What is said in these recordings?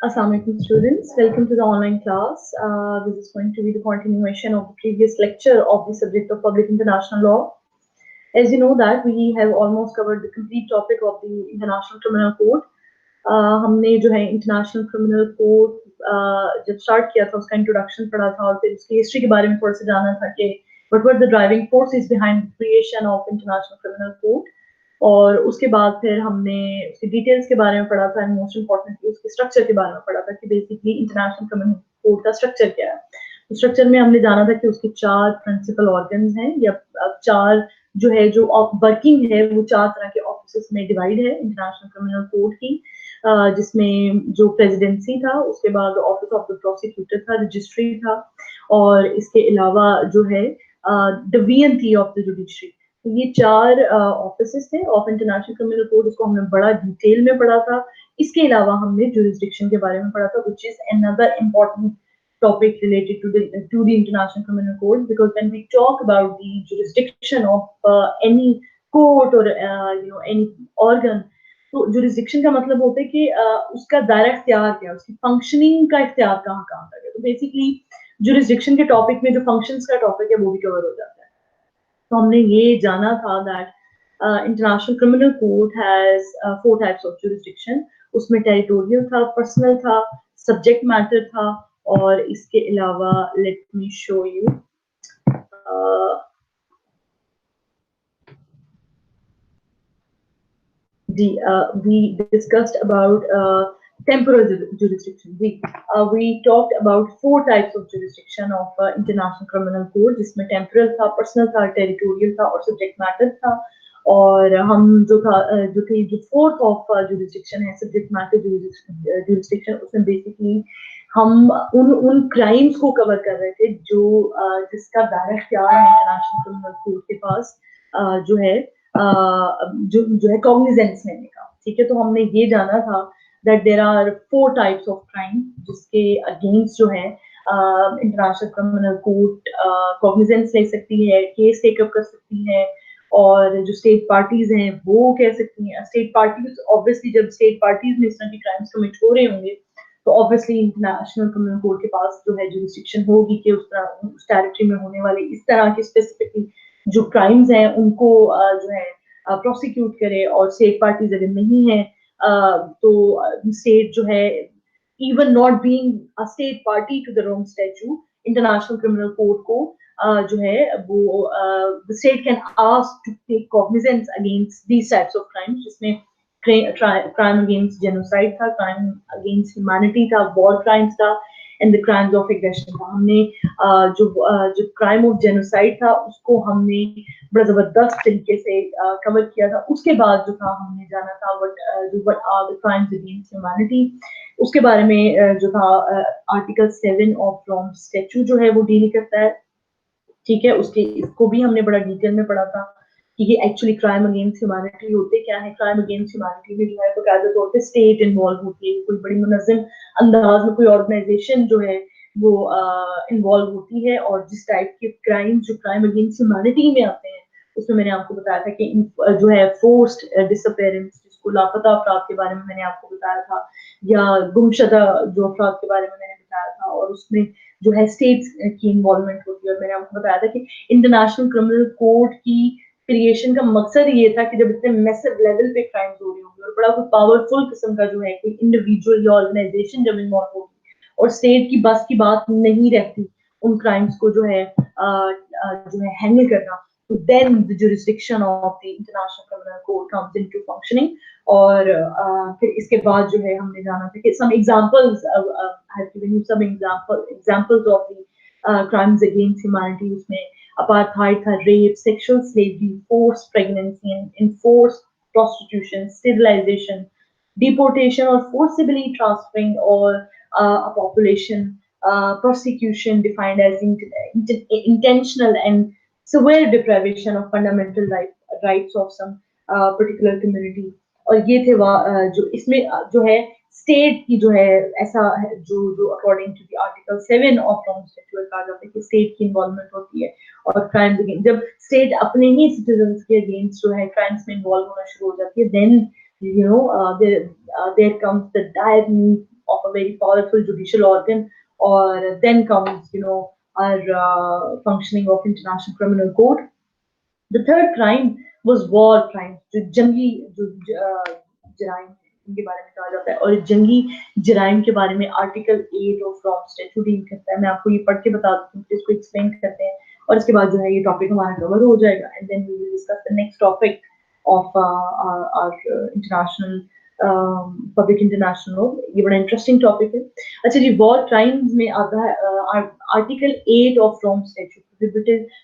Assalamualaikum students, welcome to the online class. This is going to be the continuation of the previous lecture of the subject of public international law. As you know that we have almost covered the complete topic of the International Criminal Code. हमने जो है international criminal code जब start किया था उसका introduction पढ़ा था और फिर उसकी हिस्ट्री के बारे में थोड़ा सा जाना था कि what were the driving forces behind the creation of international criminal code. और उसके बाद फिर हमने उसकी डिटेल्स के बारे में पढ़ा था एंड मोस्ट इम्पोर्टेंटली उसके स्ट्रक्चर के बारे में पढ़ा था कि बेसिकली इंटरनेशनल क्रिमिनल कोड का स्ट्रक्चर क्या है। तो स्ट्रक्चर में हमने जाना था कि उसके 4 प्रिंसिपल ऑर्गन्स हैं या 4 जो है जो वर्किंग है वो 4 तरह के ऑफिस में डिवाइड है इंटरनेशनल क्रिमिनल कोड की, जिसमें जो प्रेसिडेंसी था, उसके बाद ऑफिस ऑफ द प्रोसिक्यूटर था, रजिस्ट्री था, और इसके अलावा जो है डिवीजन थी ऑफ द जुडिशरी। तो ये 4 ऑफिसेस थे ऑफ इंटरनेशनल क्रिमिनल कोड, इसको हमने बड़ा डिटेल में पढ़ा था। इसके अलावा हमने जुरिस्डिक्शन के बारे में पढ़ा था, which is another important topic related to the international criminal code, because when we talk about the jurisdiction of any court or any organ, तो jurisdiction का मतलब होता है कि उसका दायरा इख्तियार क्या है, उसकी फंक्शनिंग का इख्तियार कहाँ कहाँ तक है। तो बेसिकली jurisdiction के टॉपिक में जो फंक्शंस का टॉपिक है वो भी कवर हो जाता है। तो हमने ये जाना था that international criminal court has 4 types of jurisdiction। उसमें टेरिटोरियल था, पर्सनल था, सब्जेक्ट मैटर था, और इसके अलावा let me show you we discussed about temporal jurisdiction. We talked about 4 types of jurisdiction of international criminal code, जिसमें temporal था, personal था, territorial था और subject matter था। और हम जो फोर्थ ऑफ jurisdiction है, subject matter jurisdiction, उसमें बेसिकली हम उन क्राइम्स को कवर कर रहे थे जो जिसका दायरा इख्तियार है इंटरनेशनल क्रिमिनल कोड के पास, जो है जो है कॉग्निजेंस लेने का। ठीक है, तो हमने ये जाना था that there are 4 types of crime जिसके अगेंस्ट जो है इंटरनेशनल क्रिमिनल कोर्ट कॉग्निजेंस ले सकती है, केस टेकअप कर सकती है, और जो स्टेट पार्टीज हैं वो कह सकती हैं। स्टेट पार्टीज ऑब्वियसली जब स्टेट पार्टीज में इस तरह की क्राइम्स कमिट हो रहे होंगे तो ऑब्वियसली इंटरनेशनल क्रिमिनल कोर्ट के पास जो है जुरिस्डिक्शन होगी कि उस टेरिटरी में होने वाले इस तरह के स्पेसिफिकली जो क्राइम्स हैं उनको जो है प्रोसिक्यूट करे। और स्टेट पार्टीज अगर नहीं है तो स्टेट जो है even not being a state party to the Rome Statute, international criminal court को जो है वो the state can ask to take cognizance against these types of crimes, जिसमें crime against genocide था, crime against humanity था, war crimes था, and the crimes of aggression था। हमने जो crime of genocide था उसको हमने बड़ा जबरदस्त तरीके से कवर किया था। उसके बाद जो था हमने जाना था what are the crimes against humanity, उसके बारे में जो था आर्टिकल 7 ऑफ रोम स्टैट्यूट जो है वो डील करता है। ठीक है, इसको भी हमने बड़ा डिटेल में पढ़ा था कि ये एक्चुअली क्राइम अगेंस्ट ह्यूमैनिटी होते क्या है। क्राइम अगेंस्ट ह्यूमैनिटी में जो है बकायदा तौर पे स्टेट इन्वॉल्व होती है, कोई बड़ी मुनज़्ज़म अंदाज में कोई ऑर्गेनाइजेशन जो है वो इन्वॉल्व होती है। और जिस टाइप के क्राइम जो क्राइम अगेंस्ट ह्यूमैनिटी में आते हैं उसमें मैंने आपको बताया था कि जो है फोर्स्ड डिसअपेरेंस, जिसको लापता अफराद के बारे में मैंने आपको बताया था, या गुमशुदा जो अफराद के बारे में मैंने बताया था, और उसमें जो है स्टेट्स की इन्वॉल्वमेंट होती है। और मैंने आपको बताया था कि इंटरनेशनल क्रिमिनल कोड की क्रिएशन का मकसद ये था कि जब इतने मैसिव लेवल पे क्राइम्स हो रहे होंगे और बड़ा कोई पावरफुल किस्म का जो है कोई इंडिविजुअल या ऑर्गेनाइजेशन जब इन्वॉल्व होगी और स्टेट की बस की बात नहीं रहती उन क्राइम्स को जो है हैंडल करना, तो then the jurisdiction of the international criminal court comes into functioning। और फिर इसके बाद जो है हमने जाना था कि some examples I have given you some examples of the crimes against humanity। उसमें apartheid था, rape, sexual slavery, forced pregnancy and enforced prostitution, sterilization, deportation or forcibly transferring or a population, persecution defined as intentional and severe deprivation of fundamental rights of some particular community। और ये थे जो इसमें जो है state की जो है ऐसा जो according to the article 7 of Rome statute कहा जाता है कि स्टेट की इन्वॉल्वमेंट होती है और क्राइम्स अगेंस्ट, जब स्टेट अपने ही सिटीजन्स के अगेंस्ट जो है क्राइम्स में इन्वॉल्व होना शुरू हो जाती है, then there comes the dire need of a very powerful judicial organ, or then comes, our functioning of International Criminal Court. The third crime was war crimes, जो जंगी जो जराइम इनके बारे में कहा जाता है, और जंगी जराइम के बारे में article 8 of Rome statute deal करता है। मैं आपको ये पढ़ के बता देती हूँ, इसको एक्सप्लेन करते हैं, और इसके बाद जो है ये टॉपिक हमारा कवर हो जाएगा, and then we will discuss the next topic of our international public international law. ये बड़ा इंटरेस्टिंग टॉपिक है। अच्छा जी, वॉर क्राइम्स में आता है article 8 of Rome statute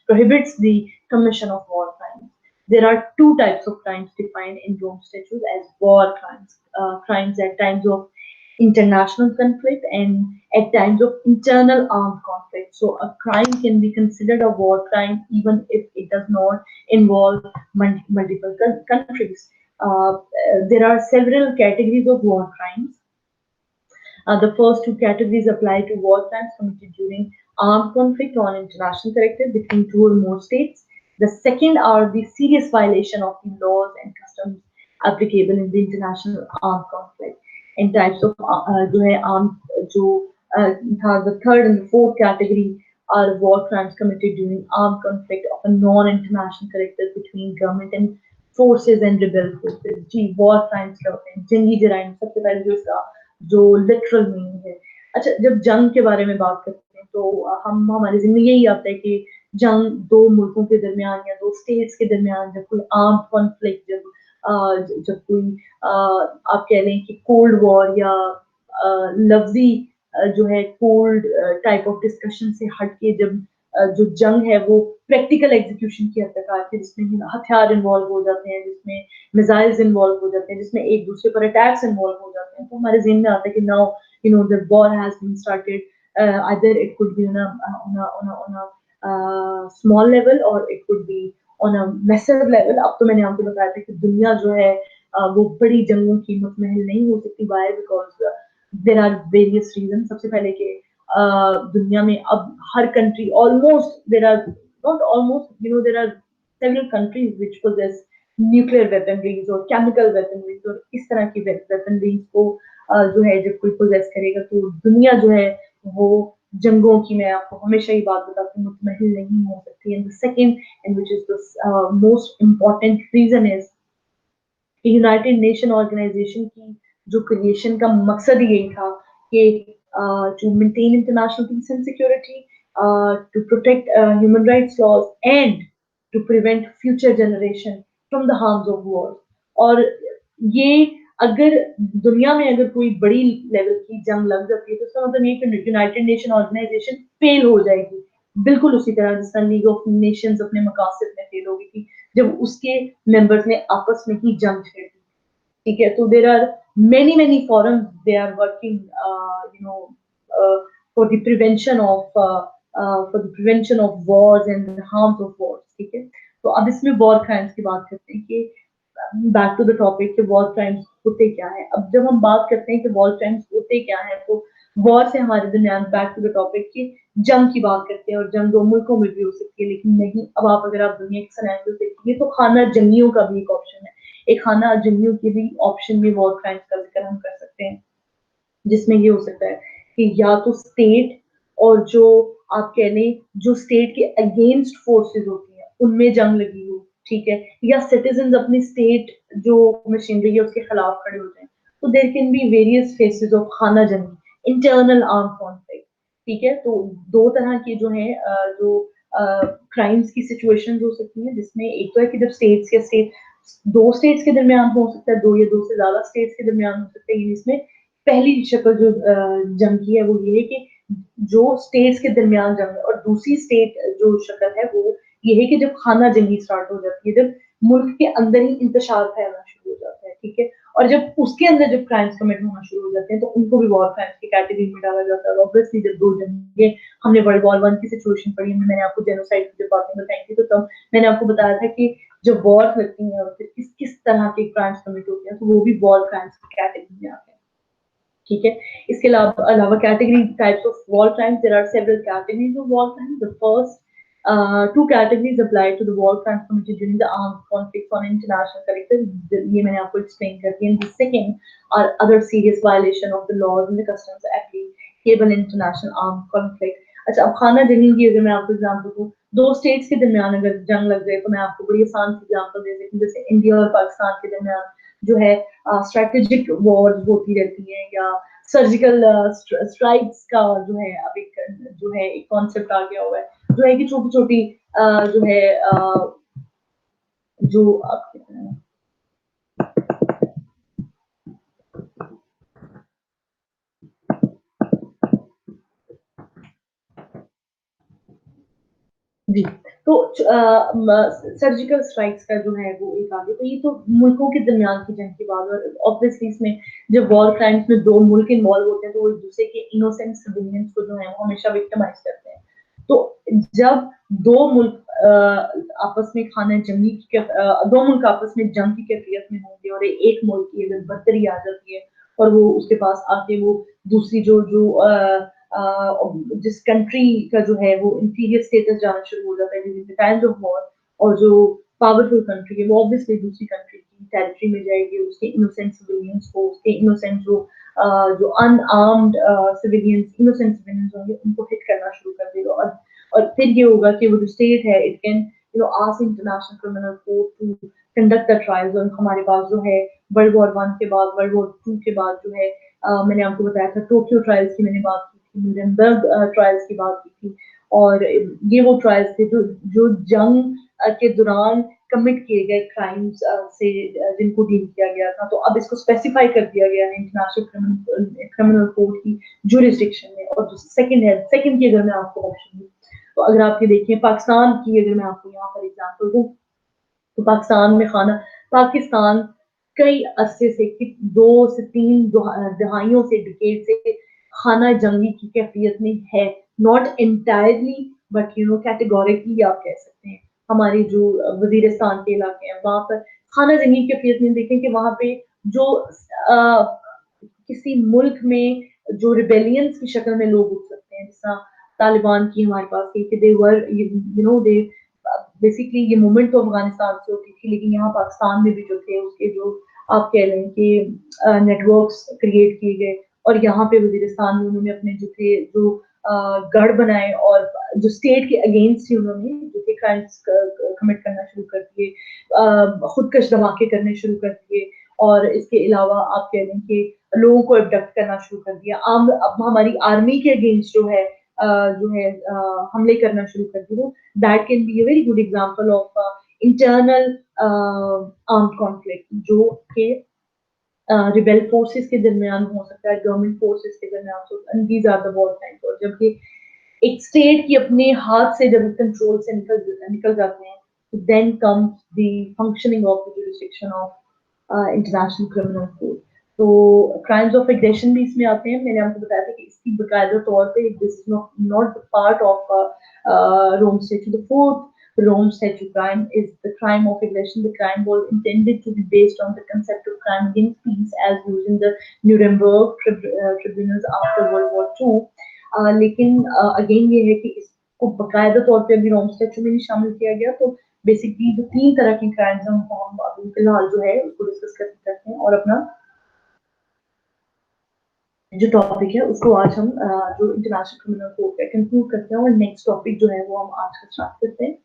prohibits the commission of war crimes. There are two types of crimes defined in Rome Statute as war crimes. Crimes at times of international conflict and at times of internal armed conflict. So a crime can be considered a war crime even if it does not involve multiple countries. There are several categories of war crimes. The first two categories apply to war crimes committed during armed conflict on international character between two or more states. The second are the serious violation of the laws and customs applicable in the international armed conflict. And types of जो है armed the third and the fourth category are war crimes committed during armed conflict of a non-international character between government and forces and rebel forces. Ji war crimes क्या होते हैं? जंगी जराइम सबसे पहले जो literal meaning है। अच्छा, जब जंग के बारे में बात करते हैं तो हमारी जिंदगी यही आता है कि जंग दो मुल्कों के दरमियान या दो स्टेट्स के दरमियान, जब कोई आर्म कॉन्फ्लिक्ट, जब कोई आप कह लें कि कोल्ड वॉर या लफ्जी जो है कोल्ड टाइप ऑफ डिस्कशन से हटके जब जो जंग है वो प्रैक्टिकल एग्जीक्यूशन की हद तक आती है, जिसमें हथियार इन्वॉल्व हो जाते हैं, जिसमें मिसाइल्स इन्वॉल्व हो जाते हैं, जिसमें एक दूसरे पर अटैक्स इन्वॉल्व हो जाते हैं, तो हमारे ज़हन में आता है कि now the war has been started, either it could be on a small level or it could be on a massive level. अब तो मैंने आपको बताया था कि दुनिया जो है वो बड़ी जंगों की मुतमहल नहीं हो सकती, why? Because there are various reasons. सबसे पहले कि दुनिया में अब हर country almost, there are not almost, there are several countries which possess nuclear weaponries और chemical weaponries, और इस तरह की weaponries को जो है जब कोई possess करेगा तो दुनिया जो है वो जंगों की, मैं आपको हमेशा ही बात बताती हूँ, मुतमहल नहीं हो सकती। And the second, and which is the most important reason, is कि यूनाइटेड नेशन ऑर्गेनाइजेशन की जो क्रिएशन का मकसद यही था कि to maintain international peace and security, to protect human rights laws and to prevent future generation from the harms of war. और ये अगर दुनिया में अगर कोई बड़ी लेवल की जंग लग जाती है तो इसका मतलब ये कि यूनाइटेड नेशन ऑर्गेनाइजेशन फेल हो जाएगी, बिल्कुल उसी तरह जिस तरह लीग ऑफ नेशंस अपने मकासद में फेल हो गई थी जब उसके मेंबर्स ने आपस में ही जंग छेड़ी, ठीक है। तो there are many forums they are working for the prevention of wars and the harms of wars, ठीक है। तो अब इसमें वॉर क्राइम्स की बात करते हैं कि बैक टू द टॉपिक कि वॉर क्राइम्स होते क्या है। अब जब हम बात करते हैं कि वॉर क्राइम्स होते क्या है तो वॉर से हमारे दरमियान बैक टू द टॉपिक की जंग की बात करते हैं, और जंग दो मुल्कों में भी हो सकती है, लेकिन नहीं, अब आप अगर आप दुनिया के सिनेरियो देखिए तो खाना जंगियों का भी एक ऑप्शन है, एक खाना जंगियों के भी ऑप्शन में वॉर क्राइम्स का जिक्र हम कर सकते हैं, जिसमें ये हो सकता है कि या तो स्टेट और जो आप कह लें जो स्टेट के अगेंस्ट फोर्सेस होती हैं उनमें जंग लगी हो, ठीक है, या सिटीजन अपनी स्टेट जो मशीनरी है उसके खिलाफ खड़े हो जाएं, तो there can be various phases of खाना जंगी, इंटरनल आर्म कॉन्फ्लिक्ट, ठीक है। तो दो तरह की जो है जो क्राइम्स की सिचुएशंस हो सकती हैं, जिसमें एक तो है कि जब स्टेट्स या दो स्टेट्स के दरमियान हो सकता है, दो या दो से ज्यादा स्टेट्स के दरमियान हो सकता है। इसमें पहली शक्ल जो जंग की है वो ये है कि जो स्टेट्स के दरमियान जंग है, और दूसरी स्टेट जो शक्ल है वो ये है कि जब खाना जंगी स्टार्ट हो जाती है, जब मुल्क के अंदर ही इंतशार फैलना शुरू हो जाता है, ठीक है, और जब उसके अंदर जब क्राइम्स कमिट होना शुरू हो जाते हैं तो उनको भी वॉर क्राइम्स की कैटेगरी में डाला जाता है। ऑब्वियसली जब दो जंगे, हमने वर्ल्ड वॉर 1 की सिचुएशन पढ़ी, मैंने आपको जेनोसाइड की जब बातें बताई थी तो तब मैंने आपको बताया था कि जब वॉर लगती है और फिर किस तरह के क्राइम्स कमिट होते हैं तो वो भी वॉर क्राइम्स की कैटेगरी में आते हैं, ठीक है। इसके अलावा category types of war crimes, there are several categories of war crimes. The first Two categories apply to the war crimes committed during the armed conflicts on international character. ये मैंने आपको explain कर दिया. And the second are other serious violation of the laws and the customs applicable in international armed conflict. अच्छा, अब खाना जंगी की अगर मैं आपको एग्जांपल दूं, दो स्टेट्स के दरमियान अगर जंग लग जाए तो मैं आपको बड़ी आसान सी एग्जांपल दे सकती हूँ. जैसे इंडिया और पाकिस्तान के दरमियान जो है स्ट्रेटेजिक वॉर होती रहती है, या सर्जिकल स्ट्राइक्स का जो है अब एक कॉन्सेप्ट आ गया हुआ है, जो है कि छोटी छोटी जो है जो जी, तो सर्जिकल स्ट्राइक्स का जो है वो एक आगे, तो ये तो मुल्कों के दरमियान की जंग की बात है. और ऑब्वियसली इसमें जब वॉर क्राइम्स में दो मुल्क इन्वॉल्व होते हैं तो वो एक दूसरे के इनोसेंट सिविलियंस को जो है वो हमेशा विक्टिमाइज करते हैं. तो जब दो मुल्क आपस में खाना जंगी की दो मुल्क आपस में जंग की कैफियत में होंगे और एक मुल्क की अगर बर्तरी आ जाती है और वो उसके पास आके वो दूसरी जो जो जिस कंट्री का जो है वो इंफीरियर स्टेटस जाना शुरू हो जाता है काइंड ऑफ वॉर, और जो पावरफुल कंट्री है वो ऑब्वियसली दूसरी कंट्री की टेरिटरी में जाएगी, उसके इनोसेंट सिविलियंस को, उसके इनोसेंट जो अनआर्म्ड सिविलियंस इनोसेंट सिविलियंस होंगे उनको हिट करना शुरू कर देगा. और फिर ये होगा कि वो जो स्टेट है it can ask international criminal court to conduct the trials. और हमारे पास जो है वर्ल्ड वॉर 1 के बाद, वर्ल्ड वॉर 2 के बाद जो है मैंने आपको बताया था टोक्यो ट्रायल्स की मैंने बात की थी, न्यूरेमबर्ग ट्रायल्स की बात की थी, और ये वो ट्रायल्स थे जो जंग के दौरान कमिट किए गए क्राइम्स से जिनको डील किया गया था. तो अब इसको स्पेसिफाई कर दिया गया है इंटरनेशनल क्रिमिनल कोर्ट की जुरिस्डिक्शन में. और जो सेकंड की अगर मैं आपको ऑप्शन दूं, तो अगर आप ये देखिए पाकिस्तान की अगर मैं आपको यहाँ पर एग्जांपल दूं, तो पाकिस्तान में खाना पाकिस्तान कई अरसे से 2 से 3 दहाइयों से डिकेड से खाना जंगी की कैफियत में है. नॉट एंटायरली बट कैटेगोरिकली आप कह सकते हैं. हमारे जो वजीरिस्तान के इलाके हैं वहां पर खाना जंगी की कैफियत में देखें कि वहां पे जो किसी मुल्क में जो रिबेलियंस की शक्ल में लोग उठ सकते हैं, जिस तालिबान की हमारे पास थी कि दे वर दे बेसिकली ये मूवमेंट तो अफगानिस्तान से होती थी, लेकिन यहाँ पाकिस्तान में भी जो थे उसके जो आप कह लें कि नेटवर्क्स क्रिएट किए गए, और यहाँ पे वजीरिस्तान में उन्होंने अपने जो थे जो गढ़ बनाए और जो स्टेट के अगेंस्ट ही उन्होंने जो थे क्राइम्स कमिट करना शुरू कर दिए, खुदकश धमाके करने शुरू कर दिए, और इसके अलावा आप कह लें कि लोगों को अबडक्ट करना शुरू कर दिया. अब हमारी आर्मी के अगेंस्ट जो है हमले करना शुरू कर दिए. That can be a very good example of internal armed conflict जो कि रिबेल फोर्सेस के दरमियान हो सकता है, गवर्नमेंट फोर्सेस के दरमियान हो सकता है. These are the war times. और जब ये एक स्टेट की अपने हाथ से जब कंट्रोल से निकल जाते हैं, then comes the functioning of the jurisdiction of international criminal court. तो क्राइम्स ऑफ एग्रेशन भी इसमें आते हैं. मैंने आपको बताया था कि इसकी बकायदा तौर पे this not part of Rome statute. The fourth Rome statute crime is the crime of aggression. The crime was intended to be based on the concept of crime against peace as used in the Nuremberg tribunals after World War II. लेकिन again ये है कि इसको बकायदा तौर पे अभी रोम statute में नहीं शामिल किया गया. तो बेसिकली जो 3 तरह की क्राइम्स हैं उनको हम अभी फिलहाल जो है उसको डिस्कस करते हैं, और अपना जो टॉपिक है उसको आज हम जो इंटरनेशनल क्रिमिनल कोर्ट पे कंक्लूड करते हैं, और नेक्स्ट टॉपिक जो है वो हम आज का स्टार्ट करते हैं,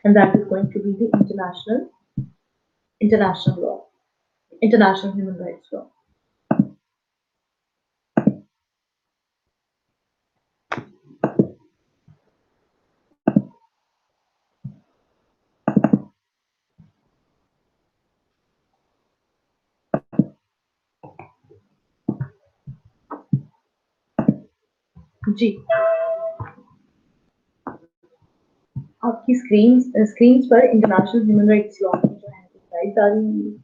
and that is going to be the international law, international human rights law. जी, आपकी स्क्रीन पर इंटरनेशनल ह्यूमन राइट्स लॉ की जो है स्लाइड्स आ रही हैं.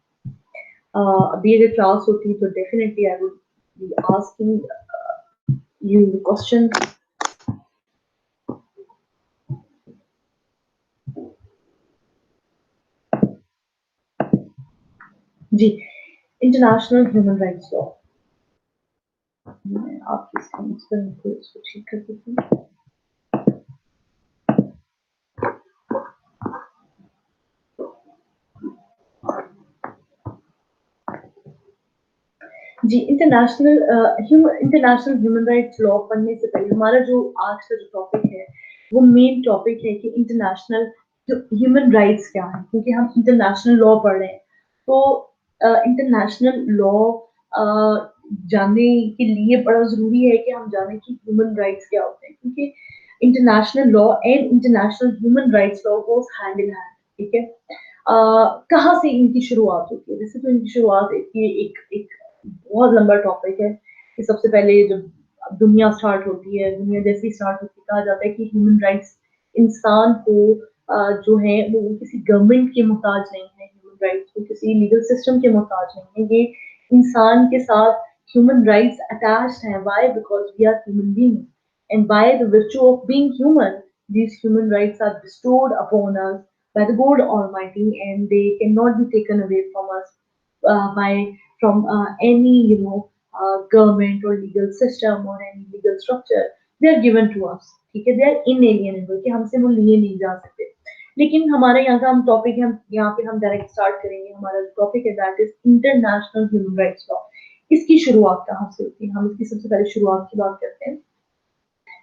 अभी अगर क्लास होती तो definitely I would be asking you question. जी, इंटरनेशनल ह्यूमन राइट्स लॉ. मैं आपकी स्क्रीन पर इसको ठीक कर देती हूँ. जी, इंटरनेशनल ह्यूमन राइट्स लॉ पढ़ने से पहले हमारा जो आज का जो टॉपिक है, वो मेन टॉपिक है कि इंटरनेशनल ह्यूमन राइट्स क्या है, क्योंकि हम इंटरनेशनल लॉ पढ़ रहे हैं। तो इंटरनेशनल लॉ जानने के लिए बड़ा जरूरी है कि हम जानें कि ह्यूमन राइट्स क्या होते हैं, क्योंकि international law and international human rights law goes hand in hand. ठीक है, कहाँ से इनकी शुरुआत होती है? वैसे तो इनकी शुरुआत एक एक बहुत लंबा टॉपिक है कि सबसे पहले जब दुनिया स्टार्ट होती है, दुनिया जैसे ही स्टार्ट होती है, कहा जाता है कि ह्यूमन राइट्स इंसान को जो है वो किसी गवर्नमेंट के मोहताज नहीं है, ह्यूमन राइट्स को किसी लीगल सिस्टम के मोहताज नहीं है, ये इंसान के साथ ह्यूमन राइट्स अटैच्ड है। Why? Because we are human being and by the virtue of being human, these human rights are bestowed upon us by the God Almighty, and they cannot be taken away from us by from any government or legal system or any legal structure. They are given to us. ठीक है, they are inalienable कि हमसे वो लिए नहीं जा सकते। लेकिन हमारा यहाँ का हम टॉपिक है, यहाँ पे हम डायरेक्ट स्टार्ट करेंगे। हमारा टॉपिक है that is international human rights law. इसकी शुरुआत कहाँ से होती है? हम इसकी सबसे पहले शुरुआत की बात करते हैं।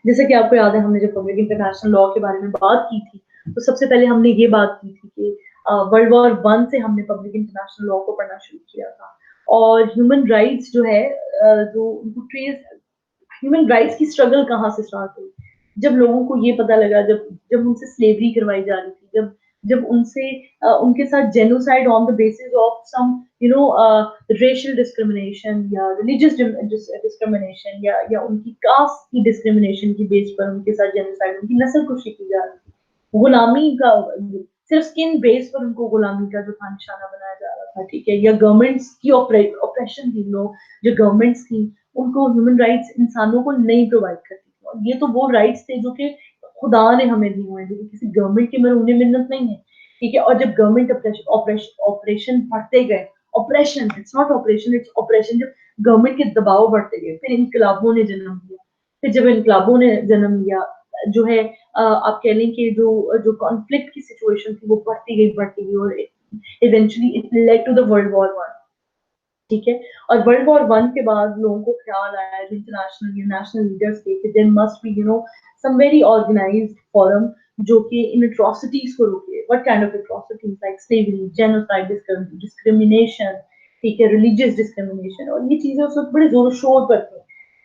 जैसे कि आपको याद है, हमने जब पब्लिक इंटरनेशनल लॉ के बारे में बात की थी, तो सबसे पहले हमने ये बात की थी कि वर्ल्ड वॉर वन से हमने पब्लिक इंटरनेशनल लॉ को पढ़ना शुरू किया था। और ह्यूमन राइट्स जो है, जो उनको ट्रेस, ह्यूमन राइट्स की स्ट्रगल कहाँ से स्टार्ट हुई? जब लोगों को ये पता लगा, जब जब उनसे स्लेवरी करवाई जा रही थी, जब जब उनसे उनके साथ genocide on the basis of some racial discrimination या रिलीजियस डिस्क्रिमिनेशन या उनकी कास्ट की डिस्क्रिमिनेशन की बेस पर उनके साथ जेनोसाइड, उनकी नस्लकुशी की जा रही थी, गुलामी का, सिर्फ स्किन बेस पर उनको गुलामी का जो था निशाना बनाया जा रहा था। ठीक है, या गवर्नमेंट्स की ऑपरेशन थी, लोग जो गवर्नमेंट्स थी उनको ह्यूमन राइट्स इंसानों को नहीं प्रोवाइड करती थी। और ये तो वो राइट्स थे जो कि खुदा ने हमें दिए हुए हैं, जो कि किसी गवर्नमेंट की मरूने मिन्नत नहीं है। ठीक है, और जब गवर्नमेंट ऑपरेशन बढ़ते गए, operation, it's not operation, its operation, जब गवर्नमेंट के दबाव बढ़ते गए, फिर इनकलाबों ने जन्म लिया। फिर जब इनकलाबों ने जन्म लिया, जो है आप कह लें कि जो जो कॉन्फ्लिक्ट की सिचुएशन थी वो बढ़ती गई और eventually it led to the world war one. ठीक है, और वर्ल्ड वॉर वन के बाद लोगों को ख्याल आया, इंटरनेशनल नेशनल लीडर्स के, कि there must be some very organised forum जो कि इन एट्रोसिटीज को रोके। What kind of atrocities? Like slavery, genocide, discrimination, ठीक है, रिलीजियस डिस्क्रिमिनेशन, और ये चीजें उस वक्त बड़े जोर शोर पर थी।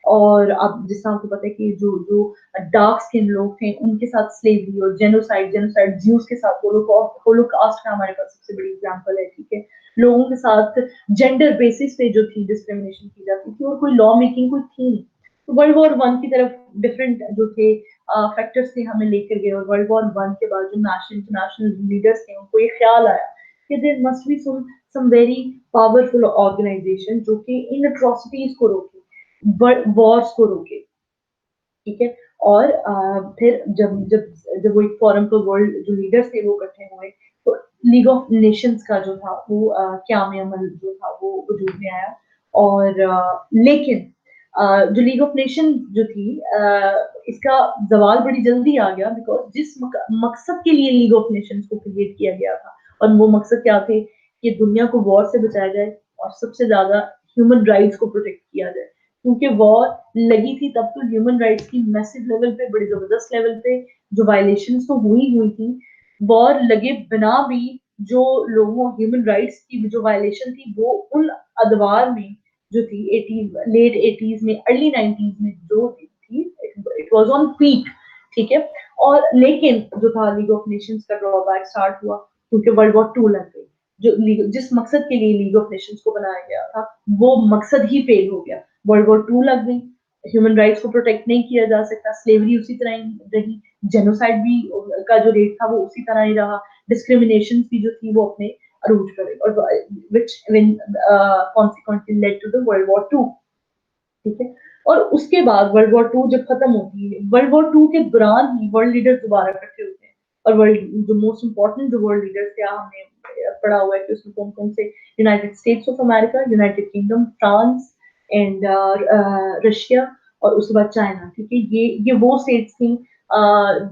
और अब जिस तरह आपको पता है कि जो जो डार्क स्किन लोग थे उनके साथ स्लेवरी और जेनोसाइड, ज्यूस के साथ होलोकास्ट का हमारे पास सबसे बड़ी एग्जांपल है। ठीक है, लोगों के साथ जेंडर बेसिस पे जो थी डिस्क्रिमिनेशन की जाती थी, और कोई लॉ मेकिंग कोई थी नहीं। तो वर्ल्ड वॉर वन की तरफ डिफरेंट जो थे फैक्टर्स थे हमें लेकर गए, और वर्ल्ड वॉर वन के बाद जो नेशनल इंटरनेशनल लीडर्स थे उनको ये ख्याल आया कि there must be some very powerful organisation जो कि इन अट्रॉसिटीज को रोके, वॉर्स को रोके। ठीक है, और फिर जब जब जब वो एक फोरम पर वर्ल्ड जो लीडर्स थे वो इकट्ठे हुए, तो लीग ऑफ नेशंस का जो था वो क़याम अमल जो था वो वजूद में आया। और लेकिन जो लीग ऑफ नेशन जो थी, इसका जवाल बड़ी जल्दी आ गया, बिकॉज जिस मकसद के लिए लीग ऑफ नेशंस को क्रिएट किया गया था, और वो मकसद क्या थे कि दुनिया को वॉर से बचाया जाए और सबसे ज्यादा ह्यूमन राइट्स को प्रोटेक्ट किया जाए। क्योंकि वॉर लगी थी तब तो ह्यूमन राइट्स की मैसिव लेवल पे, बड़ी जबरदस्त लेवल पे जो वायलेशंस तो हुई थी। वॉर लगे बिना भी जो लोगों ह्यूमन राइट्स की जो वायलेशन थी वो उन अदवार में जो थी, 80 लेट 80s में, अर्ली 90s में जो थी, इट वाज ऑन पीक। ठीक है, और लेकिन जो था लीग ऑफ नेशंस का ड्रॉबैक स्टार्ट हुआ, क्योंकि वर्ल्ड वॉर टू लग गई। जो जिस मकसद के लिए लीग ऑफ नेशंस को बनाया गया था वो मकसद ही फेल हो गया। वर्ल्ड वॉर टू लग गई, ह्यूमन राइट्स को प्रोटेक्ट नहीं किया जा सकता, स्लेवरी उसी तरह ही रही, जेनोसाइड भी का जो रेट था वो उसी तरह ही रहा, डिस्क्रिमिनेशन भी जो थी वो अपने अरूज पर रही, और which when consequently led to the World War II। ठीक है, और उसके बाद वर्ल्ड वॉर टू जब खत्म होती है, वर्ल्ड वॉर टू के दौरान ही वर्ल्ड लीडर्स दोबारा इकट्ठे होते हैं। और वर्ल्ड जो मोस्ट इंपॉर्टेंट जो वर्ल्ड लीडर्स थे, हमने पढ़ा हुआ है कि उसमें कौन कौन से, United states of America, United kingdom, France and Russia, और उसके बाद चाइना। ठीक है, ये वो स्टेट्स थी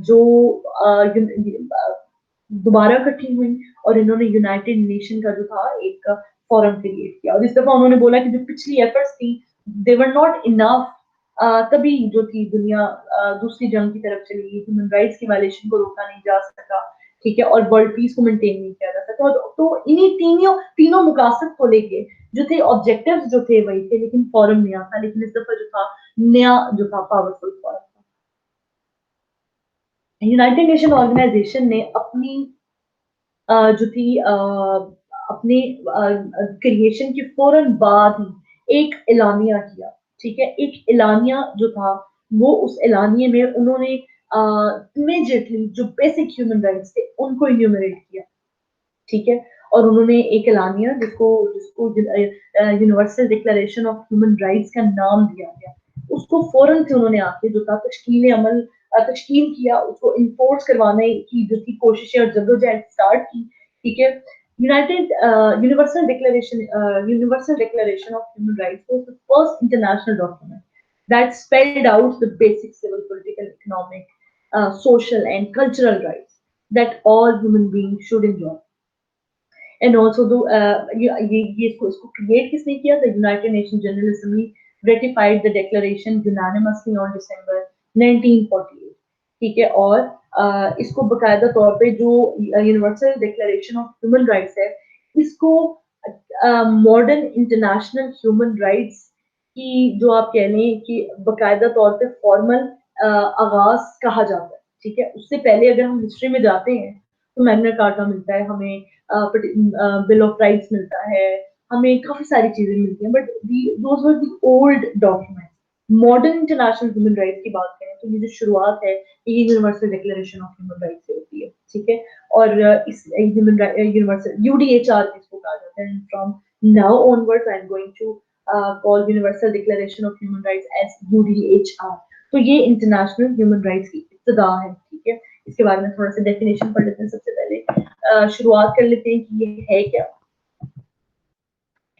जो दोबारा इकट्ठी हुई, और इन्होंने यूनाइटेड नेशन का जो था एक फॉरम क्रिएट किया। और इस दफा उन्होंने बोला कि जो पिछली एफर्ट्स थी दे वर नॉट इनफ, तभी जो थी दुनिया दूसरी जंग की तरफ चली गई, ह्यूमन राइट्स की वायलेशन को रोका नहीं जा सका, ठीक है, और वर्ल्ड पीस को मेंटेन नहीं किया जा सका। तो इन्हीं तीनों मुकासद को लेके जो थे ऑब्जेक्टिव्स जो थे वही थे, लेकिन फॉरम नया था। लेकिन इस दफा जो था नया जो था पावरफुल फॉरम था। यूनाइटेड नेशन ऑर्गेनाइजेशन ने अपनी जो थी अपने क्रिएशन के फौरन बाद ही एक एलानिया किया, ठीक है। एक एलानिया जो था वो उस एलानिया में उन्होंने इमीडिएटली जो बेसिक ह्यूमन राइट्स थे उनको इन्यूमरेट किया, ठीक है। और उन्होंने एक एलानिया जिसको जिसको universal declaration of human rights का नाम दिया गया, उसको फौरन से उन्होंने आके जो था तश्कील किया, उसको इन्फोर्स करवाने की जो थी कोशिशें और जद्दोजहद स्टार्ट की, ठीक है। United universal declaration of human rights was the first international document that spelled out the basic civil, political, economic, social, and cultural rights that all human beings should enjoy. And also दो ये इसको create किसने किया? The United nation general assembly ratified the declaration unanimously on December 1948, ठीक है। और इसको बकायदा तौर पे जो universal declaration of human rights है, इसको मॉडर्न इंटरनेशनल ह्यूमन राइट्स की जो आप कह लें कि बकायदा तौर पे फॉर्मल आगाज कहा जाता है, ठीक है। उससे पहले अगर हम हिस्ट्री में जाते हैं तो मैग्ना कार्टा मिलता है हमें, बिल ऑफ राइट्स मिलता है हमें, काफी सारी चीजें मिलती हैं, but those were the old document. Modern international human rights की बात करें तो ये जो शुरुआत है ये universal declaration of human rights से होती है, ठीक है। और इस ह्यूमन यूनिवर्सल यूडीएचआर जिसको कहा जाता है, from now onwards I am going to call universal declaration of human rights as UDHR. तो ये इंटरनेशनल ह्यूमन राइट्स की इब्तिदा है, ठीक है। इसके बारे में थोड़ा सा डेफिनेशन पढ़ लेते हैं। सबसे पहले शुरुआत कर लेते हैं कि ये है क्या।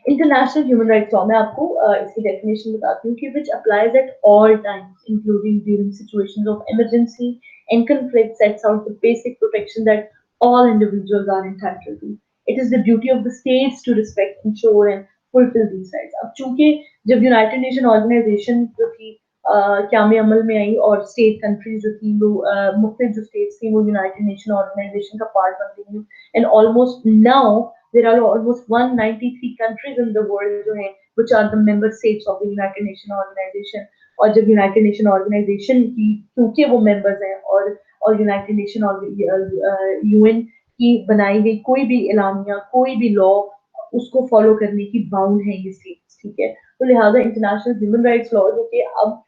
इंटरनेशनल ह्यूमन राइट्स लॉ, मैं आपको इसकी डेफिनेशन बताती हूँ कि विच applies at all times including during situations of emergency and conflict, sets out the basic protection that all individuals are entitled to. It is the duty of the states to respect, ensure and fulfill these rights. अब चूंकि जब United nation organisation जो थी क्या में अमल में आई और state countries जो थी वो मुख्तलिफ जो स्टेट्स थी वो यूनाइटेड नेशन ऑर्गेनाइजेशन का पार्ट बन गई हैं, and almost now there are almost 193 countries in the world जो हैं which are the member states of the United Nation Organization. और जब यूनाइटेड नेशन ऑर्गेनाइजेशन की क्योंकि वो मेंबर्स हैं और यूनाइटेड नेशन यूएन की बनाई गई कोई भी एलानिया कोई भी लॉ उसको फॉलो करने की बाउंड है ये स्टेट्स, ठीक है। तो लिहाजा इंटरनेशनल ह्यूमन राइट्स लॉ जो कि अब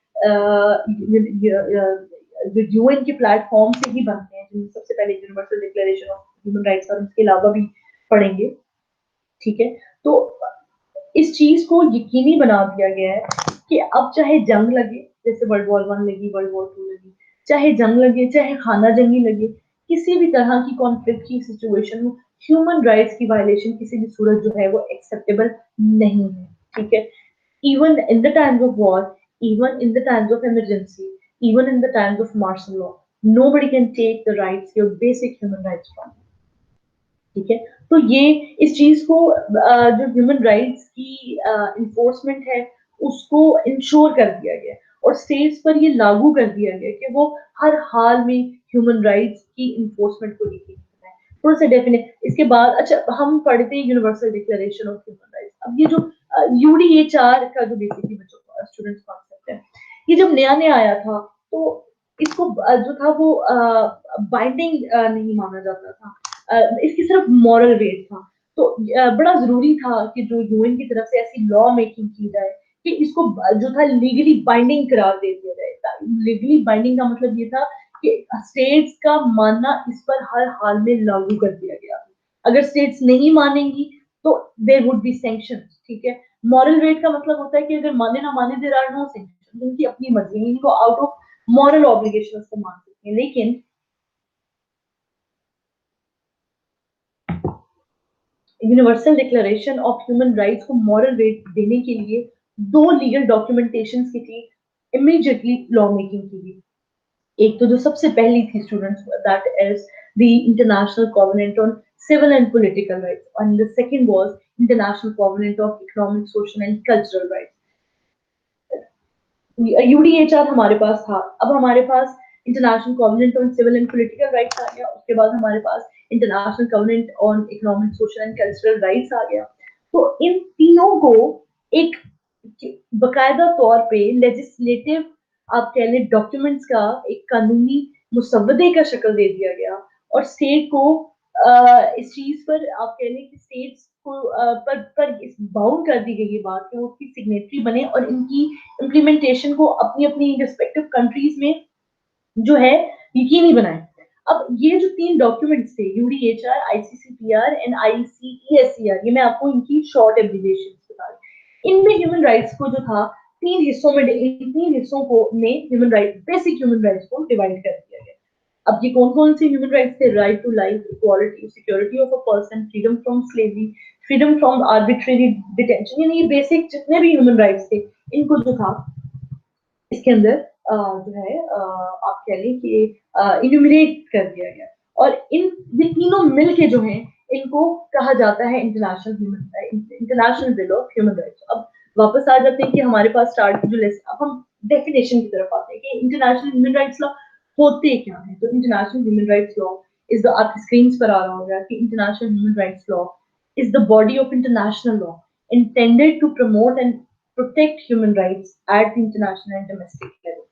यूएन के प्लेटफॉर्म से ही बनते हैं, जिनमें सबसे पहले universal declaration of human rights और उसके अलावा भी पढ़ेंगे, ठीक है। तो इस चीज को यकीनी बना दिया गया है कि अब चाहे जंग लगे, जैसे वर्ल्ड वॉर 1 लगी, वर्ल्ड वॉर 2 लगी, चाहे जंग लगे, चाहे खाना जंगी लगे, किसी भी तरह की कॉन्फ्लिक्ट की सिचुएशन हो, ह्यूमन राइट्स की वायलेशन किसी भी सूरत जो है वो एक्सेप्टेबल नहीं है, ठीक है। even in the times of war, even in the times of emergency, even in the times of martial law, nobody can take the rights, your basic human rights from you. ठीक है। तो ये इस चीज को जो ह्यूमन राइट्स की enforcement है उसको इंश्योर कर दिया गया और स्टेट्स पर ये लागू कर दिया गया कि वो हर हाल में ह्यूमन राइट्स की इन्फोर्समेंट को लेकर थोड़ा सा डेफिनेट। इसके बाद अच्छा हम पढ़ते हैं universal declaration of human rights. अब ये जो यूडीएचआर का जो बेसिकली बच्चों स्टूडेंट्स कॉन्सेप्ट है, ये जब नया नया आया था तो इसको जो था वो बाइंडिंग नहीं माना जाता था, इसकी सिर्फ मॉरल वेट था। तो बड़ा जरूरी था कि जो यूएन की तरफ से ऐसी लॉ मेकिंग की जाए कि इसको जो था लीगली बाइंडिंग करार दे दिया जाए। लीगली बाइंडिंग का मतलब ये था कि स्टेट्स का मानना इस पर हर हाल में लागू कर दिया गया। अगर स्टेट्स नहीं मानेंगी तो देयर वुड बी सैंक्शंस, ठीक है। मॉरल वेट का मतलब होता है कि अगर माने ना माने देयर आर नो सैंक्शंस, उनकी अपनी मर्जी, इनको आउट ऑफ मॉरल ऑब्लिगेशन को मान सकते हैं। लेकिन universal declaration of human rights को मॉरल वेट देने के लिए दो लीगल डॉक्यूमेंटेशन की थी इमीडिएटली लॉ मेकिंग की थी। एक तो जो सबसे पहली थी students, that is the international covenant on civil and political rights, and the second was international covenant of economic, social and cultural rights. UDHR हमारे पास था, अब हमारे पास international covenant on civil and political rights आ गया, उसके बाद हमारे पास international covenant on economic, social and cultural rights आ गया। तो इन तीनों को एक बकायदा तौर पे लेजिस्लेटिव आप कह लें डॉक्यूमेंट्स का एक कानूनी मुसवदे का शक्ल दे दिया गया, और स्टेट को इस चीज पर आप कह लें कि स्टेट्स को पर इस बाउंड कर दी गई ये बात कि वो उसकी सिग्नेटरी बने और इनकी इम्प्लीमेंटेशन को अपनी अपनी रिस्पेक्टिव कंट्रीज में जो है यकीनी बनाए। अब ये जो तीन डॉक्यूमेंट्स थे, यूडीएचआर, आईसीसीपीआर एंड आईसीईएससीआर, ये मैं आपको इनकी शॉर्ट एब्रिविएशन बता रही। इनमें ह्यूमन राइट्स को जो था तीन हिस्सों में, इन तीन हिस्सों को में human right, basic human rights को डिवाइड कर दिया गया। अब ये कौन कौन से ह्यूमन राइट्स थे? Right to life, equality, security of a person, freedom from slavery, freedom from arbitrary detention, यानी ये बेसिक जितने भी ह्यूमन राइट्स थे इनको जो था इसके अंदर जो है आप कह लें कि इन्यूमरेट कर दिया गया। और इन ये तीनों मिल के जो हैं इनको कहा जाता है international bill of human rights. अब वापस आ जाते हैं कि हमारे पास स्टार्ट जो लेसन, अब हम डेफिनेशन की तरफ आते हैं कि इंटरनेशनल ह्यूमन राइट्स लॉ होते क्या है। तो international human rights law is the, आपकी स्क्रीन पर आ रहा होगा कि international human rights law is the body of international law intended to promote and protect human rights at the international and domestic level।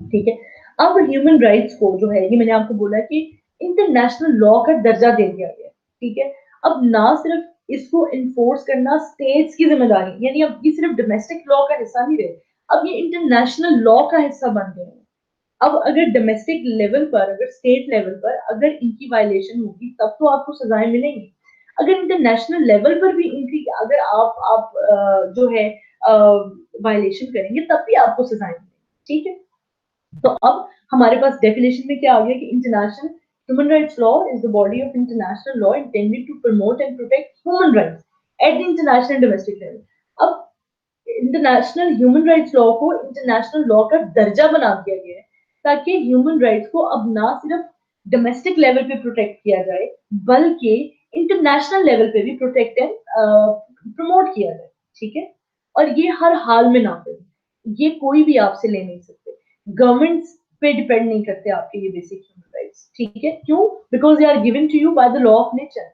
ठीक है, अब ह्यूमन राइट्स को जो है, ये मैंने आपको बोला कि इंटरनेशनल लॉ का दर्जा दे दिया गया। ठीक है, अब ना सिर्फ इसको इन्फोर्स करना स्टेट्स की जिम्मेदारी, यानी अब ये सिर्फ डोमेस्टिक लॉ का हिस्सा नहीं रहे, अब ये इंटरनेशनल लॉ का हिस्सा बन गए हैं। अब अगर डोमेस्टिक लेवल पर, अगर स्टेट लेवल पर अगर इनकी वायलेशन होगी तब तो आपको सजाएं मिलेंगी। अगर इंटरनेशनल लेवल पर भी इनकी अगर आप जो है वायलेशन करेंगे तब भी आपको सजाएं मिलेंगी। ठीक है, तो अब हमारे पास डेफिनेशन में क्या आ गया कि international human rights law is the body of international law intended to promote and protect human rights at the international domestic level. अब इंटरनेशनल ह्यूमन राइट्स लॉ को इंटरनेशनल लॉ का दर्जा बना दिया गया है ताकि ह्यूमन राइट्स को अब ना सिर्फ डोमेस्टिक लेवल पे प्रोटेक्ट किया जाए बल्कि इंटरनेशनल लेवल पे भी प्रोटेक्ट एंड प्रमोट किया जाए। ठीक है, और ये हर हाल में ना हो, ये कोई भी आपसे ले नहीं सकते, गवर्नमेंट्स पे डिपेंड नहीं करते आपके ये बेसिक ह्यूमन राइट्स। ठीक है, क्यों? Because they are given to you by the law of nature.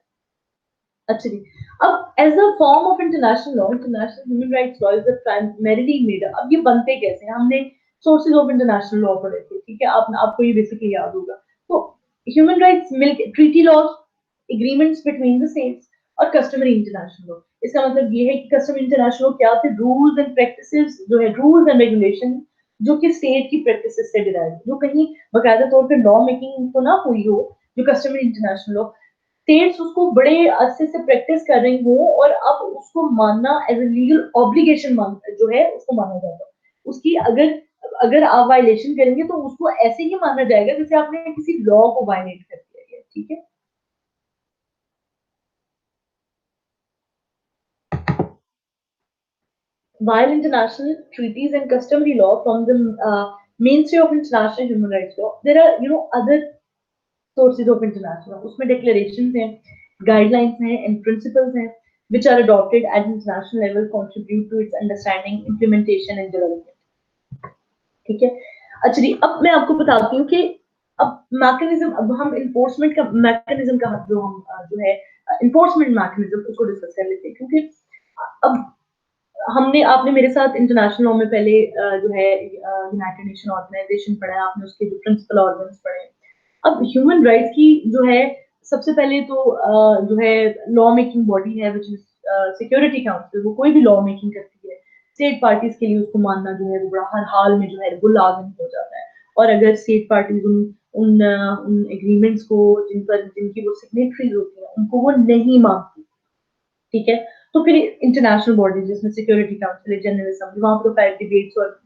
अच्छा जी, अब as a form of international law, international human rights law is primarily made up. अब ये बनते कैसे हैं? हमने सोर्सेज ऑफ इंटरनेशनल लॉ पढ़े थे। ठीक है, आपको ये बेसिकली याद होगा। तो ह्यूमन राइट्स मिलकर treaty laws, agreements between the states और कस्टमरी इंटरनेशनल लॉ। इसका मतलब ये है कि कस्टमरी इंटरनेशनल लॉ क्या थे? रूल्स एंड प्रैक्टिसेस जो है, रूल्स एंड रेगुलेशन जो कि स्टेट की प्रैक्टिसेस से डिराइव, जो कहीं बकायदा तौर पे लॉ मेकिंग तो ना हुई हो, जो कस्टमरी इंटरनेशनल लॉ स्टेट्स उसको बड़े अरसे से प्रैक्टिस कर रही हो और अब उसको मानना एज ए लीगल ऑब्लिगेशन जो है उसको माना जाता है। उसकी अगर अगर आप वायलेशन करेंगे तो उसको ऐसे ही माना जाएगा जैसे आपने किसी लॉ को वायलेट कर दिया है। ठीक है, while international treaties and customary law from the mainstay of international human rights law, there are other sources of international law। उसमें declarations हैं, guidelines हैं and principles हैं which are adopted at international level, contribute to its understanding, implementation and development। ठीक है, अच्छा जी, अब मैं आपको बताती हूँ कि अब मैकेनिज्म, अब हम इन्फोर्समेंट का मैकेनिज्म का जो हम जो है इन्फोर्समेंट मैकेनिज्म उसको डिस्कस कर लेते हैं, क्योंकि अब हमने आपने मेरे साथ इंटरनेशनल लॉ में पहले जो है यूनाइटेड नेशन ऑर्गेनाइजेशन पढ़ा है, आपने उसके जो प्रिंसिपल ऑर्गन्स पढ़े हैं। अब ह्यूमन राइट्स की जो है सबसे पहले तो जो है लॉ मेकिंग बॉडी है विच इज सिक्योरिटी काउंसिल, वो कोई भी लॉ मेकिंग करती है। स्टेट पार्टीज के लिए उसको मानना जो है वो बड़ा हर हाल में जो है वो लाजमी हो जाता है, और अगर स्टेट पार्टीज उन एग्रीमेंट्स को जिनकी वो सिग्नेटरीज होती है उनको वो नहीं मानती, ठीक है, तो फिर इंटरनेशनल बॉडीज जिसमें सिक्योरिटी काउंसिल है, जनरल असेंबली, वहां पर फाइव डिबेट्स और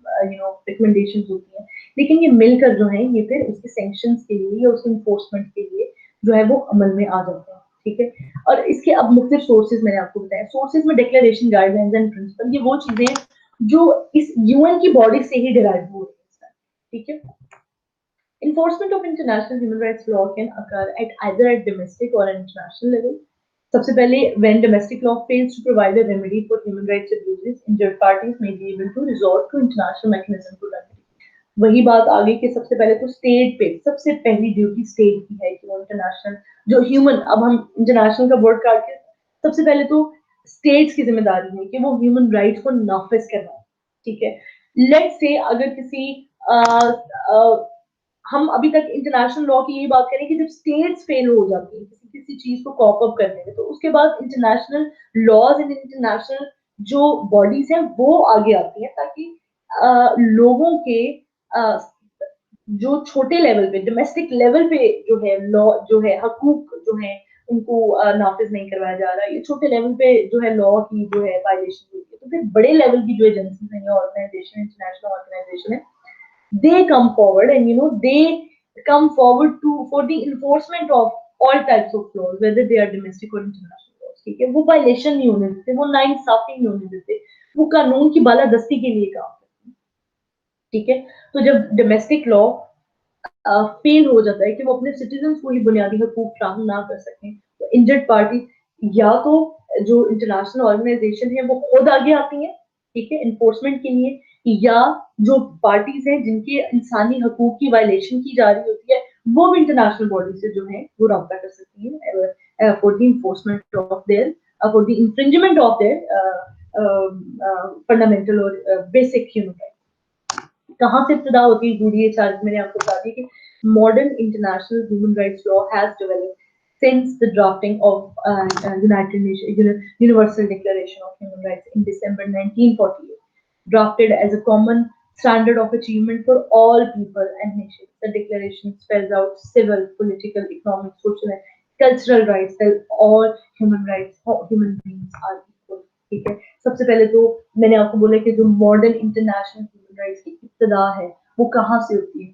रिकमेंडेशंस होती हैं, लेकिन ये मिलकर जो है ये फिर उसके सैंक्शंस के लिए या उसके इन्फोर्समेंट के लिए जो है वो अमल में आ जाते हैं। ठीक है, और इसके अब मुख्तलिफ सोर्सेज मैंने आपको बताया, सोर्सेज में डिक्लेरेशन, गाइडलाइंस एंड प्रिंसिपल, ये वो चीजें हैं जो इस यूएन की बॉडी से ही डिराइव हो रही है। ठीक है, enforcement of international human rights law can occur at either at domestic or international level। सबसे पहले when domestic law fails to provide a remedy for human rights abuses, injured parties may be able to resort to international mechanism to remedy. वही बात आगे कि सबसे पहले तो state पे सबसे पहली ड्यूटी स्टेट की है कि वो इंटरनेशनल जो ह्यूमन, अब हम इंटरनेशनल का वर्ड काट के सबसे पहले तो स्टेट्स की जिम्मेदारी है कि वो ह्यूमन राइट्स को नाफिज करवाएं, ठीक है। लेट्स से अगर किसी हम अभी तक इंटरनेशनल लॉ की यही बात करें कि जब स्टेट्स फेल हो जाती है किसी किसी चीज को कॉप अप करने में, तो उसके बाद इंटरनेशनल लॉज एंड इंटरनेशनल जो बॉडीज हैं वो आगे आती हैं ताकि लोगों के जो छोटे लेवल पे डोमेस्टिक लेवल पे जो है लॉ जो है हकूक जो है उनको नाफिज नहीं करवाया जा रहा है, ये छोटे लेवल पे जो है लॉ की जो है वायलेशन होती है, तो फिर बड़े लेवल की जो एजेंसीज हैं ऑर्गेनाइजेशन इंटरनेशनल ऑर्गेनाइजेशन है, they come forward and they come forward to for the enforcement of all types of laws whether they are domestic or international laws, ठीक है। वो वायलेशन नहीं होने देते, वो नाइंसाफी नहीं होने देते, वो कानून की बालादस्ती के लिए काम करते हैं, ठीक है। तो जब डोमेस्टिक लॉ फेल हो जाता है कि वो अपने सिटीजन को ही बुनियादी हकूक फ्राहम ना कर सकें, तो इंजर्ड पार्टी या तो जो इंटरनेशनल ऑर्गेनाइजेशन है वो खुद आगे आती है, ठीक है, इन्फोर्समेंट के लिए, या जो पार्टीज हैं जिनके इंसानी हकूक की वायलेशन की जा रही होती है वो भी इंटरनेशनल बॉडी से जो है वो रब्ता कर सकती है for the enforcement of their for the infringement of their fundamental और बेसिक ह्यूमन राइट्स। कहाँ से इब्तिदा होती है यूडीएचआर, मैंने आपको बता दिया कि modern international human rights law has developed since the drafting of United Nations Universal Declaration of Human Rights in December 1948, drafted as a common standard of achievement for all people and nations. The declaration spells out civil, political, economic, social, and cultural rights that all human rights, human beings are equal. ठीक है, सबसे पहले तो मैंने आपको बोला कि जो मॉडर्न इंटरनेशनल ह्यूमन राइट्स की इब्तिदा है वो कहाँ से होती है,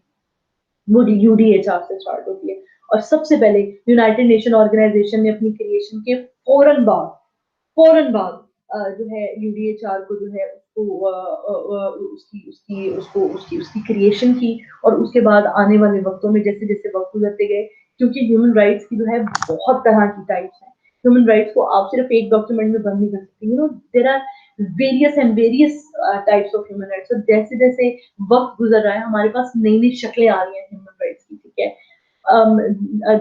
वो यूडीएचआर से स्टार्ट होती है। और सबसे पहले यूनाइटेड नेशन ऑर्गेनाइजेशन ने अपनी क्रिएशन के फौरन बाद जो है यूडीएचआर को जो है उसकी क्रिएशन की, और उसके बाद आने वाले वक्तों में जैसे जैसे वक्त गुजरते गए, क्योंकि ह्यूमन राइट्स की जो है बहुत तरह की टाइप्स हैं, ह्यूमन राइट्स को आप सिर्फ एक डॉक्यूमेंट में बंद नहीं कर सकते, there are various types of human rights. तो जैसे जैसे वक्त गुजर रहा है हमारे पास नई नई शक्लें आ रही हैं ह्यूमन राइट्स की, ठीक है,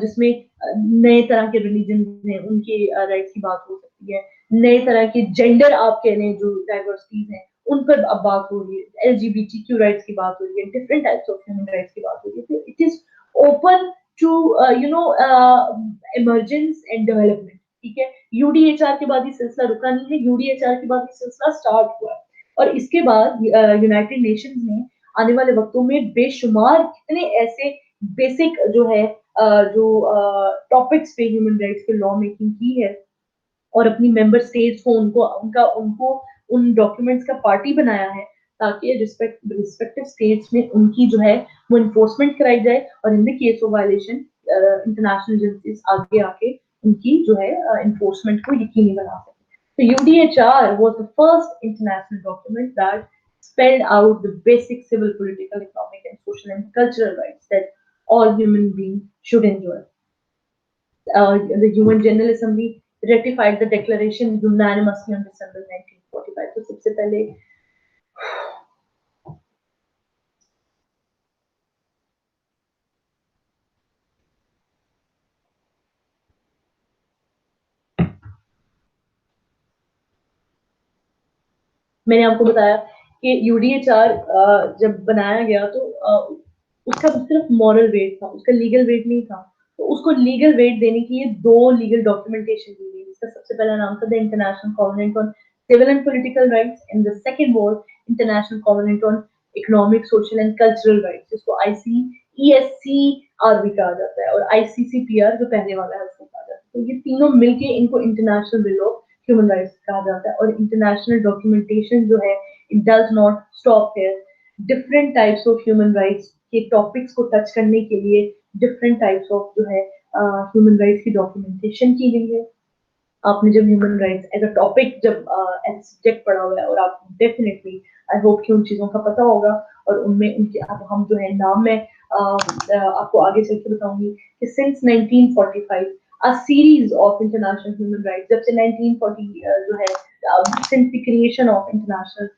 जिसमें नए तरह के रिलीजन हैं उनके राइट्स की बात हो सकती है, नए तरह के जेंडर आप कह रहे हैं जो डाइवर्सिटीज हैं उन पर अब बात हो रही है, एलजीबीटीक्यू राइट्स की बात हो रही है, different types of human rights की बात हो रही है। तो it is open to emergence and development, ठीक है। यूडीएचआर के बाद ये सिलसिला रुका नहीं है, यूडीएचआर के बाद ये सिलसिला स्टार्ट हुआ और इसके बाद यूनाइटेड नेशंस ने आने वाले वक्तों में बेशुमार कितने ऐसे बेसिक जो है जो टॉपिक्स पे ह्यूमन राइट्स पे लॉ मेकिंग की है और अपनी मेंबर स्टेट्स को उनको उन डॉक्यूमेंट्स का पार्टी बनाया है ताकि रिस्पेक्टिव स्टेट्स में उनकी जो है वो इन्फोर्समेंट कराई जाए और in the case of violation international agencies आगे आके उनकी जो है इन्फोर्समेंट को यकीनी बना सके। So UDHR was the first international document that spelled out the basic civil, political, economic, and social and cultural rights that all human beings should enjoy. The UN General Assembly ratified the declaration unanimously on December 1945. तो सबसे पहले मैंने आपको बताया कि UDHR जब बनाया गया तो उसका सिर्फ मॉरल वेट था, उसका लीगल वेट नहीं था। तो उसको लीगल वेट देने के लिए दो लीगल डॉक्यूमेंटेशन दी गई, जिसका सबसे पहला नाम था the international covenant on civil and political rights and the second was international covenant on economic, social and cultural rights, जिसको ICESCR भी कहा जाता है और ICCPR जो पहले वाला है उसको कहा जाता है। तो ये तीनों मिलके इनको international bill of human rights कहा जाता है। और इंटरनेशनल डॉक्यूमेंटेशन जो है it does not stop here, different types of human rights के टॉपिक्स को टच करने के लिए डिफरेंट टाइप्स ऑफ जो है ह्यूमन राइट्स की डॉक्यूमेंटेशन की गई है। आपने जब human rights as a topic जब एज सब्जेक्ट पढ़ा हुआ है और आप डेफिनेटली आई होप कि उन चीजों का पता होगा और उनमें उनके अब हम जो है नाम में आपको आगे चल के बताऊंगी कि since 1945 a series of international human rights. जब से 1940 जो है, since the creation of international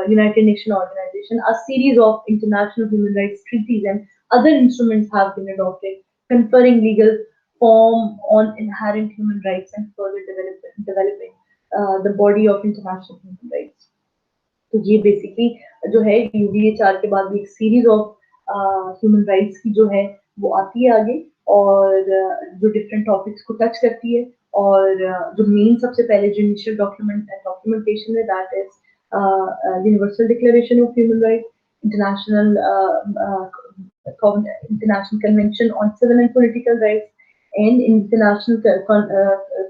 United Nations Organization, a series of international human rights treaties and other instruments have been adopted, conferring legal form on inherent human rights and further developing the body of international human rights. तो ये basically जो है UVHR के बाद भी एक series of human rights की जो है वो आती है आगे, और जो डिफरेंट टॉपिक्स को टच करती है, और जो मेन सबसे पहले जो इनिशियल डॉक्यूमेंट एंड डॉक्यूमेंटेशन है that is universal declaration of human rights, international convention on civil and political rights, and international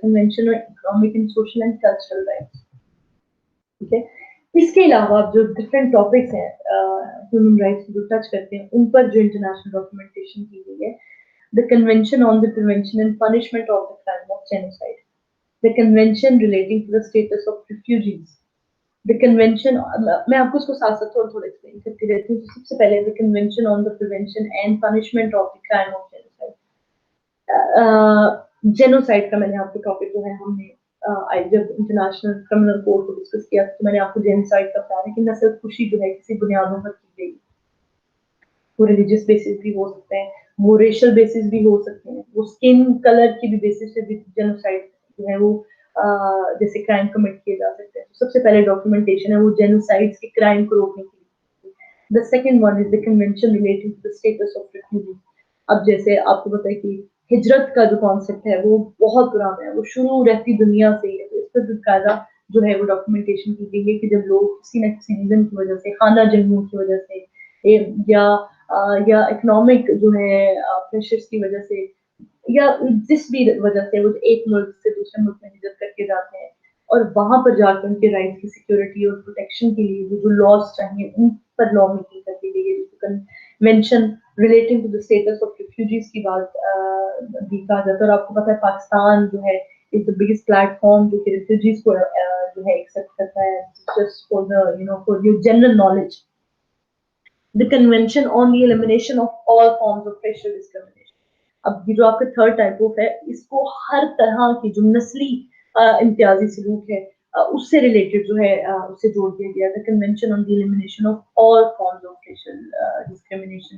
convention on economic and social and cultural rights. ठीक है, इसके अलावा जो डिफरेंट टॉपिक्स हैं ह्यूमन राइट्स जो touch करते हैं, उन पर जो इंटरनेशनल डॉक्यूमेंटेशन की गई है, the convention on the prevention and punishment of the crime of genocide, the convention relating to the status of refugees, the convention, मैं आपको इसको साथ साथ थोड़ा थोड़ा एक्सप्लेन करती रहती हूँ। सबसे पहले the convention on the prevention and punishment of the crime of genocide. Genocide का मैंने आपको टॉपिक जो है हमने जब इंटरनेशनल क्रिमिनल कोड को डिस्कस किया तो मैंने आपको जेनोसाइड का बताया कि नस्ल खुशी जो है किसी बुनियादों पर की गई, वो रिलीजियस बेसिस भी हो सकते हैं, वो रेशियल बेसिस भी हो सकते हैं, वो स्किन कलर की भी बेसिस पे भी जेनोसाइड जो है वो जैसे क्राइम कमिट किए जा सकते हैं। सबसे पहले डॉक्यूमेंटेशन है वो जेनोसाइड्स के क्राइम को रोकने के लिए। The second one is the convention relating to the status of refugees. अब जैसे आपको पता है कि हिजरत का जो कॉन्सेप्ट है वो बहुत पुराना है, वो शुरू रहती दुनिया से ही है, तो इस पर बाकायदा जो है वो डॉक्यूमेंटेशन की गई है कि जब लोग किसी न किसी रीजन की वजह से, खाना जंगों की वजह से या इकोनॉमिक जो है प्रेशर्स की वजह से, या जिस भी वजह से वो एक मुल्क से दूसरे मुल्क में हिजरत करके जाते हैं, और वहां पर जाकर उनके राइट्स की सिक्योरिटी और प्रोटेक्शन के लिए जो लॉज चाहिए उन पर लॉ मेकिंग कर दी गई है, जिसको convention relating to the status of refugees की बात भी कहा जाता है। और आपको पता है पाकिस्तान जो है इज द बिगेस्ट प्लेटफॉर्म जो कि रिफ्यूजीज को जो है एक्सेप्ट करता है, just for the for your general knowledge. The convention on the elimination of all forms of racial discrimination. अब ये जो आपका थर्ड टाइप ऑफ है, इसको हर तरह की जो नस्ली इम्तियाजी सलूक है उससे रिलेटेड जो है उससे जोड़ दिया गया। The convention on the elimination of all forms of racial discrimination,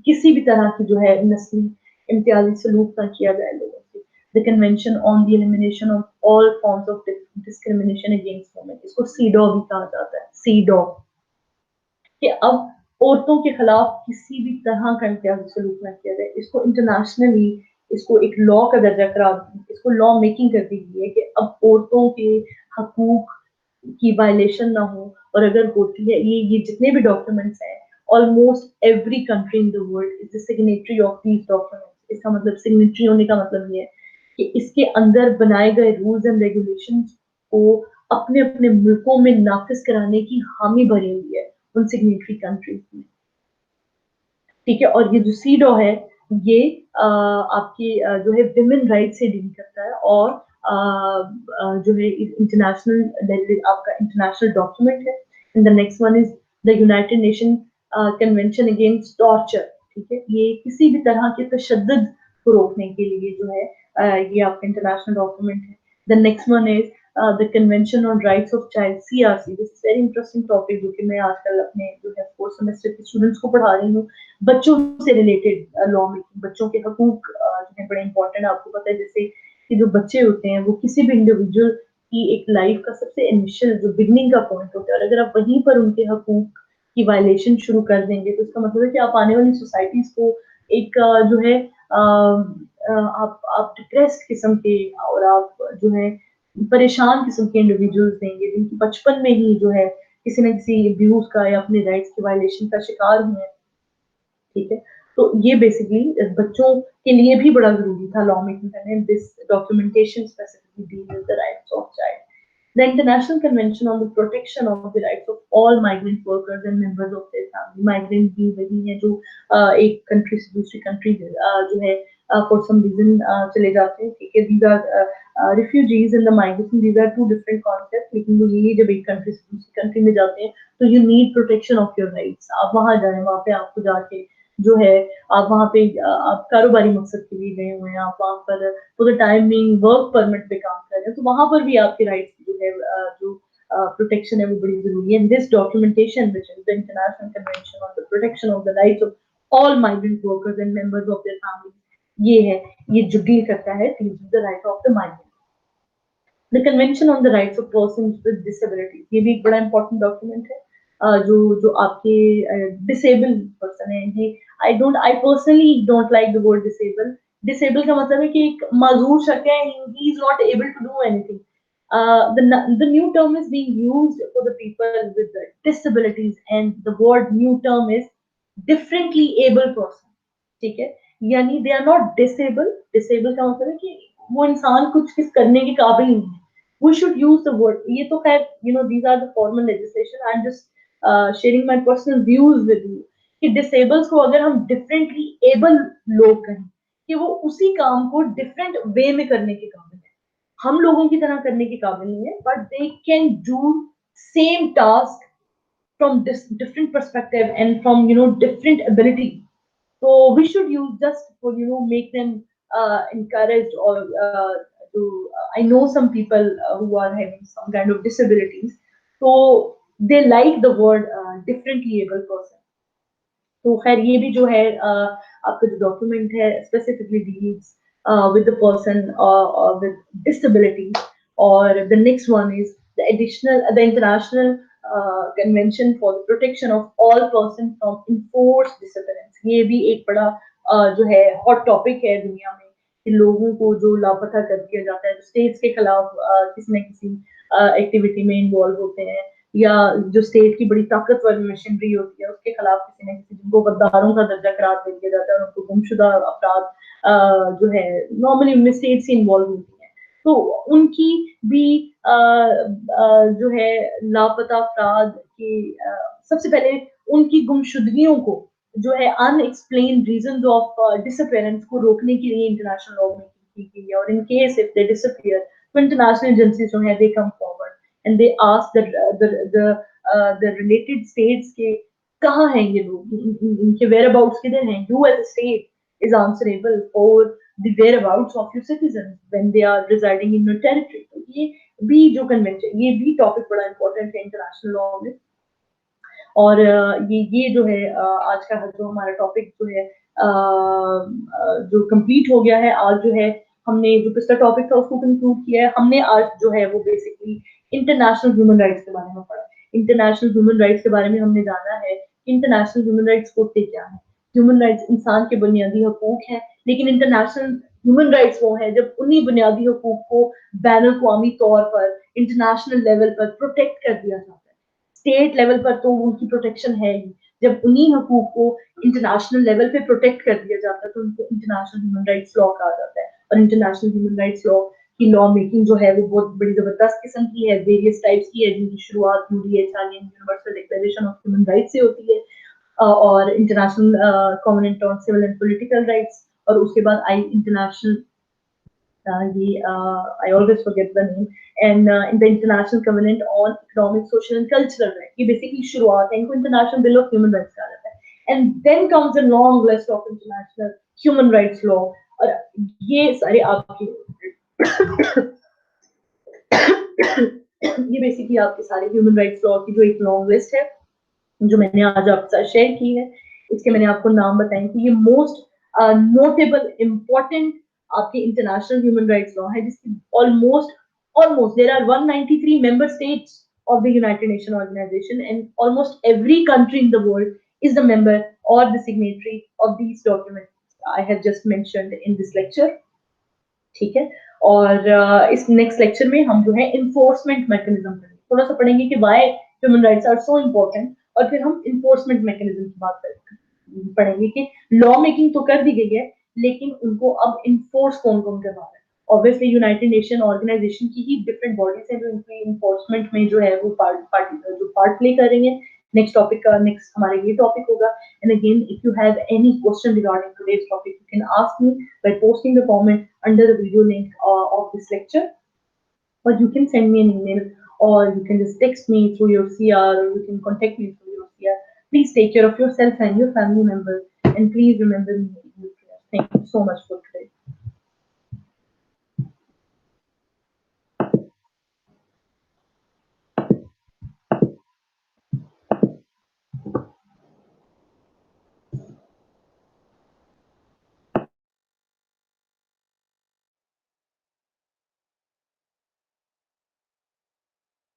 किसी भी तरह की जो है नस्ली इम्तियाजी सलूक ना किया जाए लोगों से। The convention on the elimination of all forms of discrimination against women, इसको सीडॉ भी कहा जाता है, सीडॉ, कि अब औरतों के खिलाफ किसी भी तरह का इम्तियाजी सलूक ना किया जाए। इसको इंटरनेशनली इसको एक लॉ का दर्जा करार, इसको लॉ मेकिंग कर दी गई है कि अब औरतों के हकूक की वायलेशन ना हो, और अगर होती है ये जितने भी डॉक्यूमेंट्स हैं, almost every country in the world is the signatory of these documents. इसका मतलब सिग्नेटरी होने का मतलब ये है कि इसके अंदर बनाए गए रूल्स एंड रेगुलेशंस को अपने अपने मुल्कों में नाफिज कराने की हामी भरी हुई है उन सिग्नेटरी कंट्रीज में। ठीक है, और ये जो सीडॉ है ये आपकी जो है विमेन राइट से डील करता है, और जो है इंटरनेशनल आपका इंटरनेशनल डॉक्यूमेंट है। And the next one is the United nation convention against torture. ठीक है, ये किसी भी तरह के तशद्दुद को रोकने के लिए जो है ये आपका इंटरनेशनल डॉक्यूमेंट है। The next one is the convention on rights of child, CRC। This is very interesting topic जो कि मैं आजकल अपने जो है 4th सेमेस्टर के स्टूडेंट्स को पढ़ा रही हूँ। बच्चों से रिलेटेड लॉ मेकिंग, बच्चों के हकूक जो है बड़े इंपॉर्टेंट। आपको पता है जैसे कि जो बच्चे होते हैं वो किसी भी इंडिविजुअल की एक लाइफ का सबसे इनिशियल जो बिगनिंग का पॉइंट होता है, और अगर आप वहीं पर उनके हकूक की वायलेशन शुरू कर देंगे तो इसका मतलब है कि आप आने वाली सोसाइटीज को एक जो है आप डिप्रेस्ड किस्म के और आप जो है परेशान किस्म के इंडिविजुअल्स देंगे जिनकी बचपन में ही जो है किसी न किसी अब्यूज का या अपने राइट्स के वायलेशन का शिकार हुए। ठीक है, तो ये बेसिकली बच्चों के लिए भी बड़ा जरूरी था लॉ मेकिंग करने। This documentation specifically deal with the rights of child. The International Convention on the Protection of the Rights of all Migrant Workers and Members of their Family. Migrant भी वही है जो एक कंट्री से दूसरी country जो है for some reason चले जाते हैं। ठीक है, these are refugees and the migration, these are two different concepts। लेकिन वो यही जब एक कंट्री से दूसरी कंट्री में जाते हैं तो you need protection of your rights। आप वहाँ जाए, वहाँ पे आपको जाके जो है आप वहाँ पे आप कारोबारी मकसद के लिए गए हुए हैं, आप वहाँ पर for the time being work permit पे काम कर रहे हैं, तो वहाँ पर भी आपके राइट्स जो है जो प्रोटेक्शन है वो बड़ी जरूरी है. This documentation which is the international convention on the protection of the rights of all migrant workers and members of their family, ये है, ये जो डील करता है the right of the migrant. The convention on the rights of persons with disabilities, ये भी एक बड़ा इंपॉर्टेंट डॉक्यूमेंट है. जो जो आपके डिसेबल पर्सन है, ये I personally don't like the word disable. Disable का मतलब है कि एक माजूर शख्स है, he is not able to do anything. The new term is being used for the people with the disabilities, and the word new term is differently able person. ठीक है, यानी they are not disable. Disable का मतलब है कि वो इंसान कुछ किस करने के काबिल नहीं है. We should use the word. ये तो खैर, these are the formal legislation. I'm just sharing my personal views with you. कि disables को अगर हम differently able लोग कहें, कि वो उसी काम को different way में करने के काबिल है, हम लोगों की तरह करने के काबिल नहीं है, but they can do same task from this different perspective and from different ability. So we should use just for make them encouraged, or to I know some people who are having some kind of disabilities, so they like the word differently able person. तो खैर ये भी जो है आपका जो document है specifically deals with the person with disabilities. Or the next one is the international convention for the protection of all persons from enforced disappearance. ये भी एक बड़ा जो है हॉट टॉपिक है दुनिया में, कि लोगों को जो लापता कर दिया जाता है, जो स्टेट्स के खिलाफ किसी न किसी एक्टिविटी में इन्वॉल्व होते हैं, या जो स्टेट की बड़ी ताकतवर मशीनरी होती है उसके खिलाफ किसी न किसी, जिनको गद्दारों का दर्जा करार दे दिया जाता है, उनको गुमशुदा अफराद जो है नॉर्मली उनमें स्टेट से इन्वॉल्व होती है, तो उनकी भी जो है लापता अफराद की सबसे पहले उनकी गुमशुदगियों को जो है अनएक्सप्लेन्ड रीजंस ऑफ डिसअपीयरेंस को रोकने के लिए इंटरनेशनल लॉ मेकिंग की गई है. और in case if they disappear, तो इंटरनेशनल एजेंसीज जो है they come forward and they ask the related states के कहाँ हैं ये लोग, इनके whereabouts किधर हैं. You as a state is answerable for the whereabouts of your citizens when they are residing in your territory. तो ये भी जो कन्वेंशन, ये भी टॉपिक बड़ा इंपॉर्टेंट है इंटरनेशनल लॉ में. और ये जो है आज का जो हमारा टॉपिक जो है जो कंप्लीट हो गया है. आज जो है हमने जो पिछला टॉपिक था उसको कंक्लूड किया है. हमने आज जो है वो बेसिकली इंटरनेशनल ह्यूमन राइट्स के बारे में पढ़ा. इंटरनेशनल ह्यूमन राइट्स के बारे में हमने जाना है इंटरनेशनल ह्यूमन राइट्स होते क्या है. ह्यूमन राइट्स इंसान के बुनियादी हकूक हैं, लेकिन इंटरनेशनल ह्यूमन राइट्स वो है जब उन्हीं बुनियादी हकूक को बैन अवी तौर पर इंटरनेशनल लेवल पर प्रोटेक्ट कर दिया जाता है. स्टेट लेवल पर तो उनकी प्रोटेक्शन है ही, जब उन्हीं हकूक को इंटरनेशनल लेवल पे प्रोटेक्ट कर दिया जाता है तो उनको इंटरनेशनल ह्यूमन राइट्स लॉ कहा जाता है. और इंटरनेशनल ह्यूमन राइट्स लॉ की लॉ मेकिंग जो है वो बहुत बड़ी जबरदस्त किस्म की है, वेरियस टाइप्स की है, जिनकी शुरुआत UDHR universal declaration of human rights से होती है, और international covenant on civil and political rights, और उसके बाद आई international I always forget the name, and in the International Covenant on Economic, Social and Cultural Rights. ये basically शुरुआत है, इनको International Bill of Human Rights कहा जाता है. And then comes a long list of international human rights law, और ये सारे आपके ये बेसिकली आपके सारे ह्यूमन राइट्स लॉ की जो एक लॉन्ग लिस्ट है जो मैंने आज आपके साथ शेयर की है. इसके मैंने आपको नाम बताए कि ये मोस्ट नोटेबल इम्पोर्टेंट आपके इंटरनेशनल ह्यूमन राइट्स लॉ है, जिसकी almost there are 193 member states of the United Nations organization, and almost every country in the world is the member or the signatory of these documents I have just mentioned in this lecture. ठीक है, और इस next lecture में हम जो है enforcement mechanism थोड़ा सा पढ़ेंगे कि why human rights are so important, और फिर हम इन्फोर्समेंट मैकेनिज्म की बात पढ़ेंगे कि लॉ मेकिंग तो कर दी गई है, लेकिन उनको अब इन्फोर्स कौन कौन करवा रहा है. ऑब्वियसली यूनाइटेड नेशन ऑर्गेनाइजेशन की ही डिफरेंट बॉडीज हैं जो इनकी इन्फोर्समेंट में जो है वो पार्ट प्ले कर रही है. नेक्स्ट हमारे ये टॉपिक होगा. And again, if you have any question regarding today's topic, you can ask me by posting the comment under the video link of this lecture, or you can send me an email, or you can just text me through your CR, or you can contact me through your CR. Please take care of yourself and your family members. And please remember me in your prayers. Thank you so much for